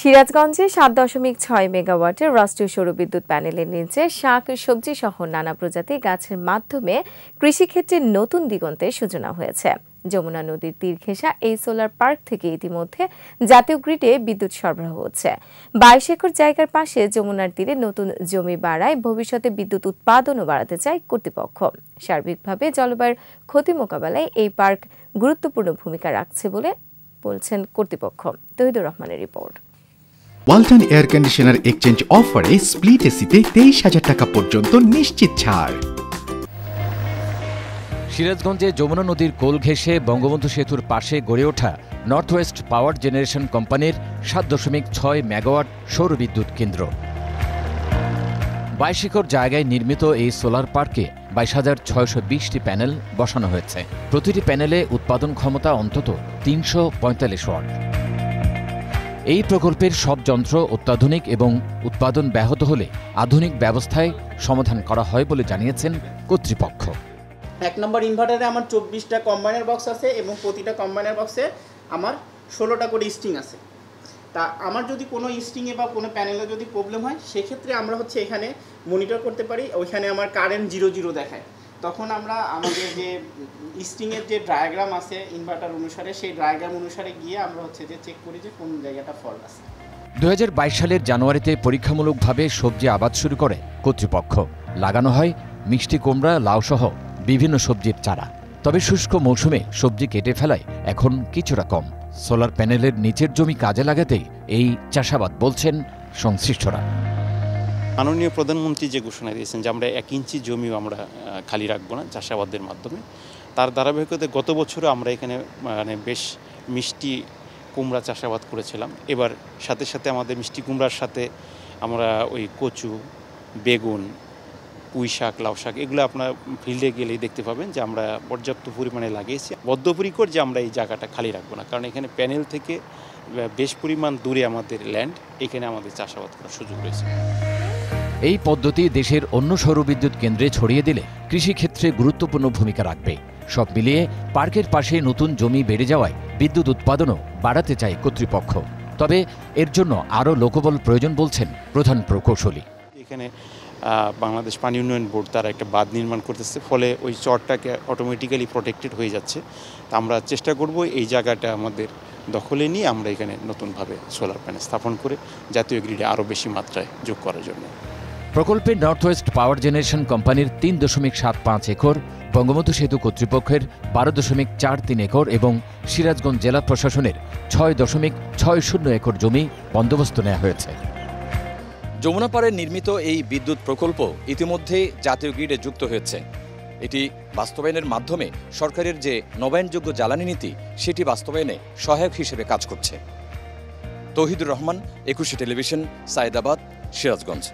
সিরাজগঞ্জে ৭.৬ মেগাওয়াটের রাষ্ট্রীয় সৌরবিদ্যুৎ প্যানেলের নিচে শাক সবজি সহ নানা প্রজাতির গাছের মাধ্যমে কৃষিক্ষেত্রে নতুন দিগন্তের সূচনা হয়েছে। যমুনা নদীর তীর ঘেঁষা এই সোলার পার্ক থেকে ইতিমধ্যে জাতীয় গ্রিডে বিদ্যুৎ সরবরাহ হচ্ছে। ২২ একর জায়গার পাশে যমুনার তীরে নতুন জমি বাড়ায় ভবিষ্যতে বিদ্যুৎ উৎপাদনও বাড়াতে চায় কর্তৃপক্ষ। সার্বিকভাবে জলবায়ুর ক্ষতি মোকাবেলায় এই পার্ক গুরুত্বপূর্ণ ভূমিকা রাখছে বলে বলছেন কর্তৃপক্ষ। তৌহিদুর রহমানের report. Walton air conditioner exchange অফারে স্প্লিট এসিতে ২৩,০০০ টাকা পর্যন্ত নিশ্চিত ছাড়। সিরাজগঞ্জে যমুনা নদীর কোল ঘেঁষে বঙ্গবন্ধু সেতুর পাশে গড়ে ওঠা নর্থ ওয়েস্ট পাওয়ার জেনারেশন কোম্পানির ৭.৬ মেগাওয়াট সৌর বিদ্যুৎ কেন্দ্র। ২২ একর জায়গায় নির্মিত এই সোলার পার্কে ২২,৬২০টি প্যানেল বসানো হয়েছে। প্রতিটি প্যানেলে উৎপাদন ক্ষমতা অন্তত ৩৪৫ ওয়াট। এই প্রকল্পের সব যন্ত্র অত্যাধুনিক এবং উৎপাদন ব্যাহত হলে আধুনিক ব্যবস্থায় সমাধান করা হয় বলে জানিয়েছেন কর্তৃপক্ষ। ১ নম্বর ইনভার্টারে আমার ২৪টা কম্বাইনার বক্স আছে এবং প্রতিটা কম্বাইনার বক্সে আমার ১৬টা করে স্ট্রিং আছে। তা আমার যদি কোনো স্ট্রিংয়ে বা কোনো প্যানেলে যদি প্রবলেম হয় সেক্ষেত্রে আমরা এখানে মনিটর করতে পারি। ওইখানে আমার কারেন্ট 0 দেখায়, তখন আমরা আমাদের যে স্ট্রিংয়ের যে ডায়াগ্রাম আছে ইনভার্টার অনুসারে সেই ডায়াগ্রাম অনুসারে গিয়ে আমরা যে চেক করি যে কোন জায়গাটা ফল্ট আছে। ২০২২ সালের জানুয়ারিতে পরীক্ষামূলকভাবে সবজি আবাদ শুরু করে কর্তৃপক্ষ। লাগানো হয় মিষ্টি কুমড়া, লাউসহ বিভিন্ন সবজির চারা। তবে শুষ্ক মৌসুমে সবজি কেটে ফেলায় এখন কিছুটা কম। সোলার প্যানেলের নিচের জমি কাজে লাগাতেই এই চাষাবাদ বলছেন সংশ্লিষ্টরা। মাননীয় প্রধানমন্ত্রী যে ঘোষণা দিয়েছেন যে আমরা 1 ইঞ্চি জমিও আমরা খালি রাখবো না চাষাবাদের মাধ্যমে, তার ধারাবাহিকতায় গত বছরও আমরা এখানে বেশ মিষ্টি কুমড়া চাষাবাদ করেছিলাম। এবার সাথে সাথে আমাদের মিষ্টি কুমড়ার সাথে আমরা ওই কচু, বেগুন, পুঁই শাক, লাউ শাক এগুলো আপনার ফিল্ডে গেলেই দেখতে পাবেন যে আমরা পর্যাপ্ত পরিমাণে লাগিয়েছি। বদ্ধপরিকর যে আমরা এই জায়গাটা খালি রাখবো না, কারণ এখানে প্যানেল থেকে বেশ পরিমাণ দূরে আমাদের ল্যান্ড, এখানে আমাদের চাষাবাদ করার সুযোগ রয়েছে। এই পদ্ধতি দেশের অন্য সৌরবিদ্যুৎ কেন্দ্রে ছড়িয়ে দিলে কৃষিক্ষেত্রে গুরুত্বপূর্ণ ভূমিকা রাখবে। সব মিলিয়ে পার্কের পাশে নতুন জমি বেড়ে যাওয়ায় বিদ্যুৎ উৎপাদনও বাড়াতে চায় কর্তৃপক্ষ। তবে এর জন্য আরও লোকবল প্রয়োজন বলছেন প্রধান প্রকৌশলী। এখানে বাংলাদেশ পানি উন্নয়ন বোর্ড তারা একটা বাঁধ নির্মাণ করতেছে, ফলে ওই চরটাকে অটোমেটিক্যালি প্রোটেক্টেড হয়ে যাচ্ছে। তা আমরা চেষ্টা করব এই জায়গাটা আমাদের দখলে নিয়ে আমরা এখানে নতুনভাবে সোলার প্যানেল স্থাপন করে জাতীয় গ্রিডে আরও বেশি মাত্রায় যোগ করার জন্য। প্রকল্পে নর্থ ওয়েস্ট পাওয়ার জেনারেশন কোম্পানির ৩.৭৫ একর, বঙ্গবন্ধু সেতু কর্তৃপক্ষের ১২.৪৩ একর এবং সিরাজগঞ্জ জেলা প্রশাসনের ৬.৬০ একর জমি বন্দোবস্ত নেওয়া হয়েছে। যমুনা পাড়ে নির্মিত এই বিদ্যুৎ প্রকল্প ইতিমধ্যে জাতীয় গ্রিডে যুক্ত হয়েছে। এটি বাস্তবায়নের মাধ্যমে সরকারের যে নবায়নযোগ্য জ্বালানি নীতি সেটি বাস্তবায়নে সহায়ক হিসেবে কাজ করছে। তৌহিদুর রহমান, ২১ টেলিভিশন, সায়েদাবাদ, সিরাজগঞ্জ।